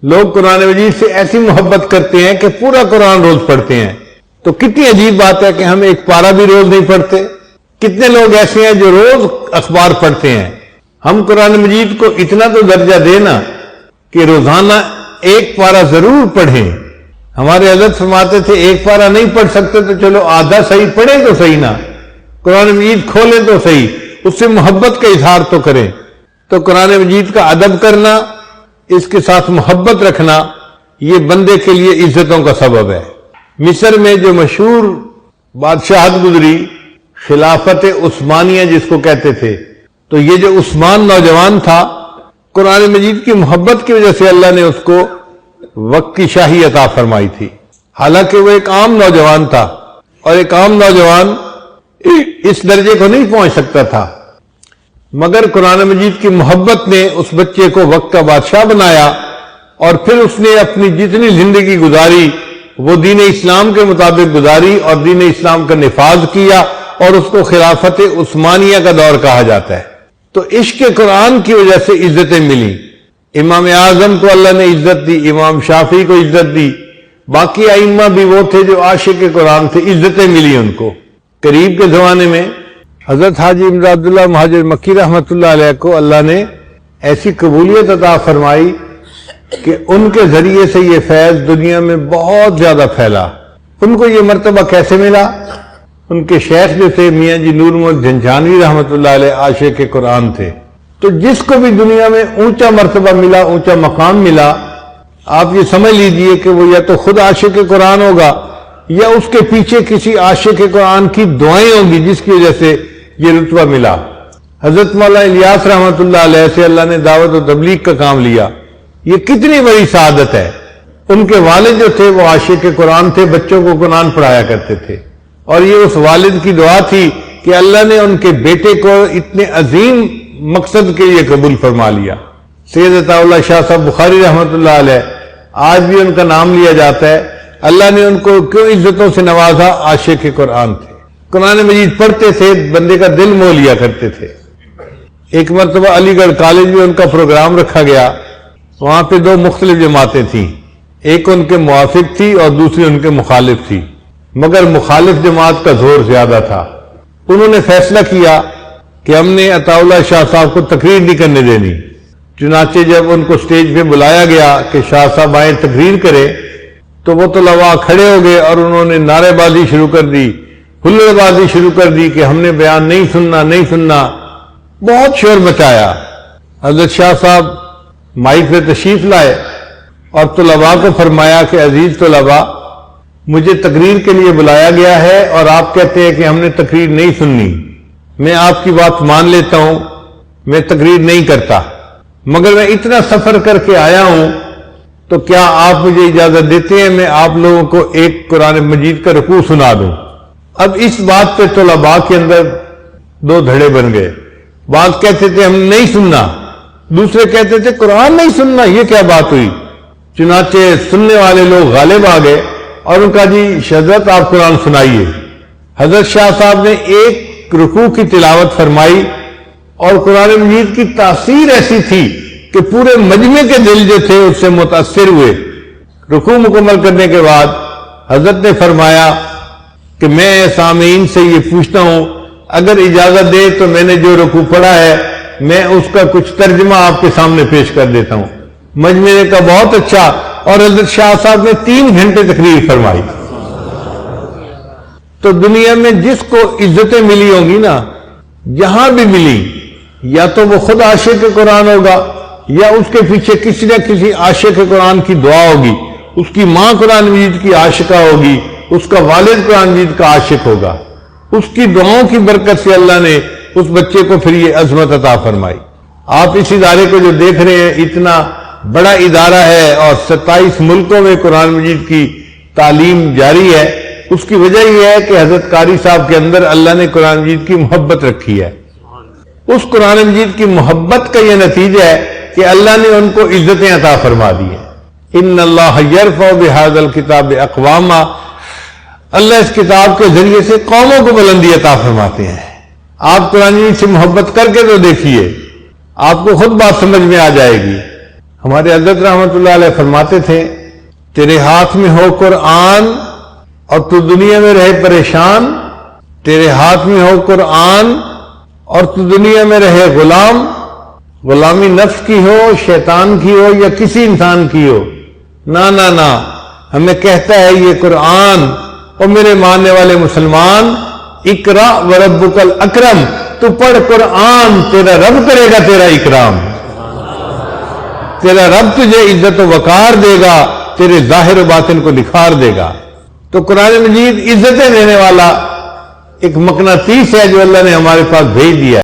Speaker 1: لوگ قرآن مجید سے ایسی محبت کرتے ہیں کہ پورا قرآن روز پڑھتے ہیں، تو کتنی عجیب بات ہے کہ ہم ایک پارہ بھی روز نہیں پڑھتے۔ کتنے لوگ ایسے ہیں جو روز اخبار پڑھتے ہیں۔ ہم قرآن مجید کو اتنا تو درجہ دینا کہ روزانہ 1 پارہ ضرور پڑھیں۔ ہمارے حضرت فرماتے تھے 1 پارہ نہیں پڑھ سکتے تو چلو آدھا صحیح پڑھیں تو صحیح نا، قرآن مجید کھولیں تو صحیح، اس سے محبت کا اظہار تو کریں۔ تو قرآن مجید کا ادب کرنا، اس کے ساتھ محبت رکھنا، یہ بندے کے لیے عزتوں کا سبب ہے۔ مصر میں جو مشہور بادشاہت گزری، خلافت عثمانیہ جس کو کہتے تھے، تو یہ جو عثمان نوجوان تھا، قرآن مجید کی محبت کی وجہ سے اللہ نے اس کو وقت کی شاہی عطا فرمائی تھی۔ حالانکہ وہ ایک عام نوجوان تھا اور ایک عام نوجوان اس درجے کو نہیں پہنچ سکتا تھا، مگر قرآن مجید کی محبت نے اس بچے کو وقت کا بادشاہ بنایا، اور پھر اس نے اپنی جتنی زندگی گزاری وہ دین اسلام کے مطابق گزاری اور دین اسلام کا نفاذ کیا، اور اس کو خلافت عثمانیہ کا دور کہا جاتا ہے۔ تو عشق قرآن کی وجہ سے عزتیں ملی۔ امام اعظم کو اللہ نے عزت دی، امام شافعی کو عزت دی، باقی ائمہ بھی وہ تھے جو عاشق قرآن تھے، عزتیں ملی ان کو۔ قریب کے زمانے میں حضرت حاجی امداد اللہ مہاجر مکی رحمۃ اللہ علیہ کو اللہ نے ایسی قبولیت عطا فرمائی کہ ان کے ذریعے سے یہ فیض دنیا میں بہت زیادہ پھیلا۔ ان کو یہ مرتبہ کیسے ملا؟ ان کے شیخ جو تھے میاں جی نور محمد جھنجھانوی رحمۃ اللہ علیہ عاشق قرآن تھے۔ تو جس کو بھی دنیا میں اونچا مرتبہ ملا، اونچا مقام ملا، آپ یہ سمجھ لیجئے کہ وہ یا تو خود عاشق قرآن ہوگا یا اس کے پیچھے کسی عاشق قرآن کی دعائیں ہوں گی جس کی وجہ سے یہ رتبہ ملا۔ حضرت مولانا الیاس رحمۃ اللہ علیہ سے اللہ نے دعوت و تبلیغ کا کام لیا، یہ کتنی بڑی سعادت ہے۔ ان کے والد جو تھے وہ عاشق قرآن تھے، بچوں کو قرآن پڑھایا کرتے تھے، اور یہ اس والد کی دعا تھی کہ اللہ نے ان کے بیٹے کو اتنے عظیم مقصد کے لیے قبول فرما لیا۔ سید عطا اللہ شاہ صاحب بخاری رحمۃ اللہ علیہ، آج بھی ان کا نام لیا جاتا ہے۔ اللہ نے ان کو کیوں عزتوں سے نوازا؟ عاشق قرآن تھے، قرآن مجید پڑھتے تھے، بندے کا دل موہ لیا کرتے تھے۔ ایک مرتبہ علی گڑھ کالج میں ان کا پروگرام رکھا گیا، وہاں پہ 2 مختلف جماعتیں تھیں، ایک ان کے موافق تھی اور دوسری ان کے مخالف تھی، مگر مخالف جماعت کا زور زیادہ تھا۔ انہوں نے فیصلہ کیا کہ ہم نے عطا اللہ شاہ صاحب کو تقریر نہیں کرنے دینی۔ چنانچہ جب ان کو سٹیج پہ بلایا گیا کہ شاہ صاحب آئیں تقریر کریں، تو وہ طلباء کھڑے ہو گئے اور انہوں نے نعرے بازی شروع کر دی، ہلڑ بازی شروع کر دی کہ ہم نے بیان نہیں سننا، نہیں سننا، بہت شور مچایا۔ حضرت شاہ صاحب مائک پہ تشریف لائے اور طلباء کو فرمایا کہ عزیز طلباء، مجھے تقریر کے لیے بلایا گیا ہے اور آپ کہتے ہیں کہ ہم نے تقریر نہیں سننی۔ میں آپ کی بات مان لیتا ہوں، میں تقریر نہیں کرتا، مگر میں اتنا سفر کر کے آیا ہوں، تو کیا آپ مجھے اجازت دیتے ہیں میں آپ لوگوں کو ایک قرآن مجید کا رکوع سنا دوں؟ اب اس بات پہ طلباء کے اندر 2 دھڑے بن گئے۔ بعض کہتے تھے ہم نہیں سننا، دوسرے کہتے تھے قرآن نہیں سننا، یہ کیا بات ہوئی؟ چنانچہ سننے والے لوگ غالب آ گئے اور ان کا جی حضرت آپ قرآن سنائیے۔ حضرت شاہ صاحب نے ایک رکوع کی تلاوت فرمائی اور قرآن مجید کی تاثیر ایسی تھی کہ پورے مجمع کے دل جو تھے اس سے متاثر ہوئے۔ رکوع مکمل کرنے کے بعد حضرت نے فرمایا کہ میں سامعین سے یہ پوچھتا ہوں، اگر اجازت دے تو میں نے جو رکوع پڑھا ہے میں اس کا کچھ ترجمہ آپ کے سامنے پیش کر دیتا ہوں۔ مجمع کا بہت اچھا، اور حضرت شاہ صاحب نے 3 گھنٹے تقریر فرمائی۔ تو دنیا میں جس کو عزتیں ملی ہوں گی نا، جہاں بھی ملی، یا تو وہ خود عاشق قرآن ہوگا، یا اس کے پیچھے کسی نہ کسی عاشق قرآن کی دعا ہوگی، اس کی ماں قرآن مجید کی عاشقہ ہوگی، اس کا والد قرآن مجید کا عاشق ہوگا، اس کی دعاؤں کی برکت سے اللہ نے اس بچے کو پھر یہ عظمت عطا فرمائی۔ آپ اس ادارے کو جو دیکھ رہے ہیں، اتنا بڑا ادارہ ہے اور 27 ملکوں میں قرآن مجید کی تعلیم جاری ہے، اس کی وجہ یہ ہے کہ حضرت قاری صاحب کے اندر اللہ نے قرآن مجید کی محبت رکھی ہے۔ اس قرآن مجید کی محبت کا یہ نتیجہ ہے کہ اللہ نے ان کو عزتیں عطا فرما دی ہیں۔ ان اللہ یرفع بہذا الکتاب اقواما، اللہ اس کتاب کے ذریعے سے قوموں کو بلندی عطا فرماتے ہیں۔ آپ قرآن مجید سے محبت کر کے تو دیکھیے، آپ کو خود بات سمجھ میں آ جائے گی۔ ہمارے حضرت رحمۃ اللہ علیہ فرماتے تھے، تیرے ہاتھ میں ہو قرآن اور تو دنیا میں رہے پریشان، تیرے ہاتھ میں ہو قرآن اور تو دنیا میں رہے غلام، غلامی نفس کی ہو، شیطان کی ہو یا کسی انسان کی ہو، نہ نہ نہ، ہمیں کہتا ہے یہ قرآن، اور میرے ماننے والے مسلمان، اقرا وربک الاکرم، تو پڑھ قرآن، تیرا رب کرے گا تیرا اکرام، تیرا رب تجھے عزت و وقار دے گا، تیرے ظاہر و باطن کو نکھار دے گا۔ تو قرآن مجید عزتیں دینے والا ایک مقناطیس ہے جو اللہ نے ہمارے پاس بھیج دیا ہے۔